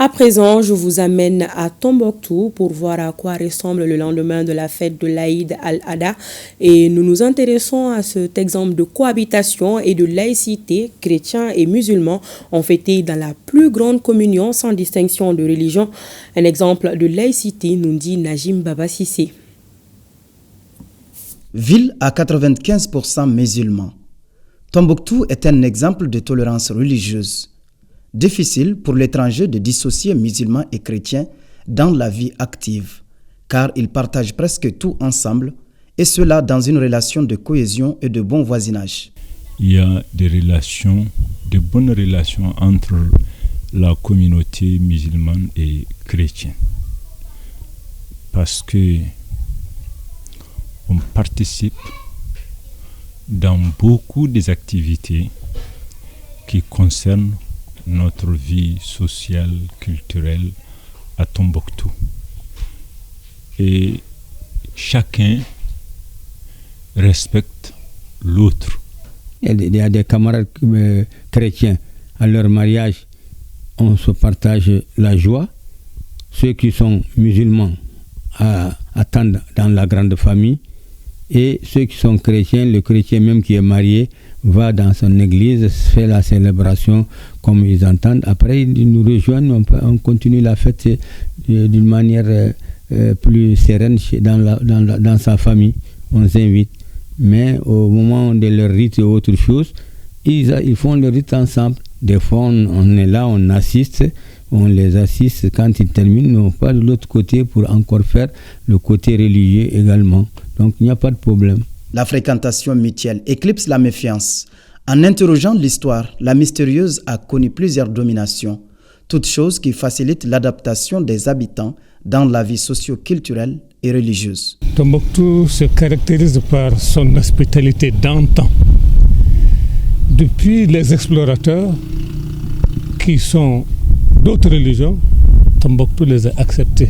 À présent, je vous amène à Tombouctou pour voir à quoi ressemble le lendemain de la fête de l'Aïd al-Adha. Et nous nous intéressons à cet exemple de cohabitation et de laïcité. Chrétiens et musulmans ont fêté dans la plus grande communion sans distinction de religion. Un exemple de laïcité, nous dit Najim Baba Sissé. Ville à 95% musulmans. Tombouctou est un exemple de tolérance religieuse. Difficile pour l'étranger de dissocier musulmans et chrétiens dans la vie active, car ils partagent presque tout ensemble, et cela dans une relation de cohésion et de bon voisinage. Il y a de bonnes relations entre la communauté musulmane et chrétienne, parce que on participe dans beaucoup des activités qui concernent notre vie sociale, culturelle à Tombouctou. Et chacun respecte l'autre. Il y a des camarades chrétiens, à leur mariage, on se partage la joie. Ceux qui sont musulmans attendent dans la grande famille. Et ceux qui sont chrétiens, le chrétien même qui est marié, va dans son église, fait la célébration comme ils entendent. Après, ils nous rejoignent, on continue la fête d'une manière plus sereine dans sa famille. On s'invite. Mais au moment de leur rite et autre chose, ils font le rite ensemble. Des fois, on est là, on assiste, on les assiste. Quand ils terminent, on part de l'autre côté pour encore faire le côté religieux également. Donc, il n'y a pas de problème. La fréquentation mutuelle éclipse la méfiance. En interrogeant l'histoire, la mystérieuse a connu plusieurs dominations, toutes choses qui facilitent l'adaptation des habitants dans la vie socio-culturelle et religieuse. Tombouctou se caractérise par son hospitalité d'antan. Depuis les explorateurs qui sont d'autres religions, Tombouctou les a acceptés.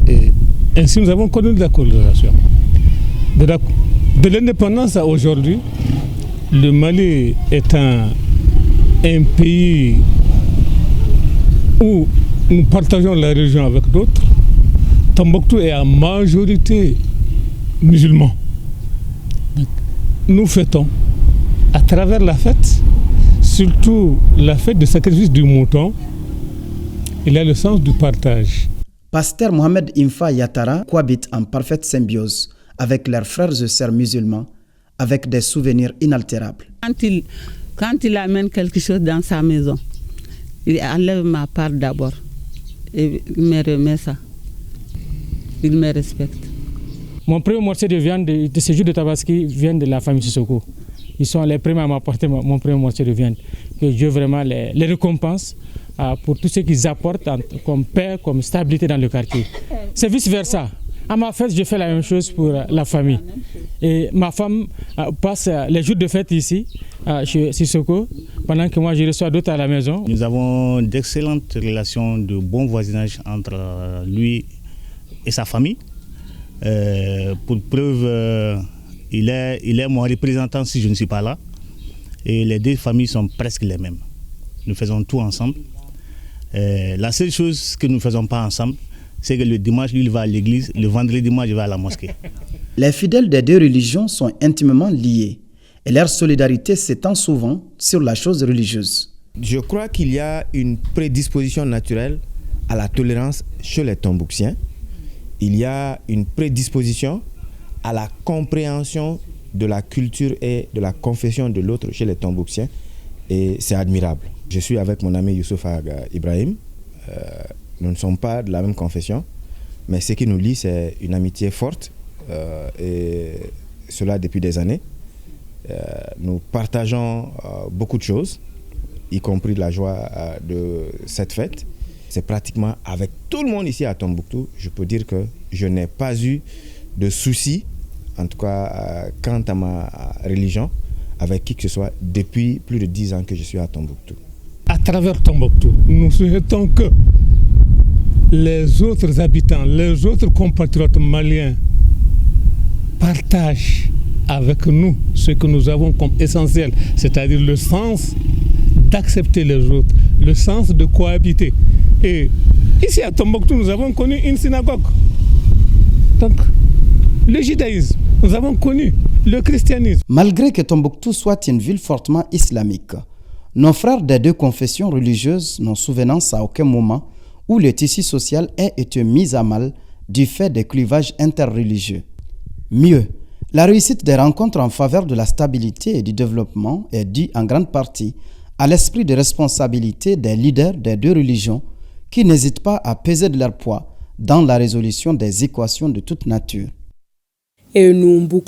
Et ainsi, nous avons connu la colonisation. De l'indépendance à aujourd'hui, le Mali est un pays où nous partageons la religion avec d'autres. Tombouctou est en majorité musulman. Nous fêtons à travers la fête, surtout la fête de sacrifice du mouton, il y a le sens du partage. Pasteur Mohamed Infa Yatara cohabite en parfaite symbiose avec leurs frères et sœurs musulmans, avec des souvenirs inaltérables. Quand il amène quelque chose dans sa maison, il enlève ma part d'abord et il me remet ça. Il me respecte. Mon premier morceau de viande de ce jour de Tabaski vient de la famille Sissoko. Ils sont les premiers à m'apporter mon premier morceau de viande. Que Dieu vraiment les récompense pour tout ce qu'ils apportent comme paix, comme stabilité dans le quartier. C'est vice-versa. À ma fête, je fais la même chose pour la famille. Et ma femme passe les jours de fête ici, chez Sissoko, pendant que moi je reçois d'autres à la maison. Nous avons d'excellentes relations de bon voisinage entre lui et sa famille. Pour preuve, il est mon représentant si je ne suis pas là. Et les deux familles sont presque les mêmes. Nous faisons tout ensemble. La seule chose que nous ne faisons pas ensemble, c'est que le dimanche, lui, il va à l'église, le vendredi, moi, je vais à la mosquée. Les fidèles des deux religions sont intimement liés et leur solidarité s'étend souvent sur la chose religieuse. Je crois qu'il y a une prédisposition naturelle à la tolérance chez les Tombouctiens. Il y a une prédisposition à la compréhension de la culture et de la confession de l'autre chez les Tombouctiens et c'est admirable. Je suis avec mon ami Youssouf Ibrahim. Nous ne sommes pas de la même confession, mais ce qui nous lie, c'est une amitié forte et cela depuis des années. Nous partageons beaucoup de choses, y compris la joie de cette fête. C'est pratiquement avec tout le monde ici à Tombouctou, je peux dire que je n'ai pas eu de soucis, en tout cas quant à ma religion, avec qui que ce soit depuis plus de 10 ans que je suis à Tombouctou. À travers Tombouctou, nous souhaitons que les autres habitants, les autres compatriotes maliens partagent avec nous ce que nous avons comme essentiel, c'est-à-dire le sens d'accepter les autres, le sens de cohabiter. Et ici à Tombouctou, nous avons connu une synagogue. Donc, le judaïsme, nous avons connu le christianisme. Malgré que Tombouctou soit une ville fortement islamique, nos frères des deux confessions religieuses n'ont souvenance à aucun moment où le tissu social ait été mis à mal du fait des clivages interreligieux. Mieux, la réussite des rencontres en faveur de la stabilité et du développement est due en grande partie à l'esprit de responsabilité des leaders des deux religions qui n'hésitent pas à peser de leur poids dans la résolution des équations de toute nature. Et nous bouclons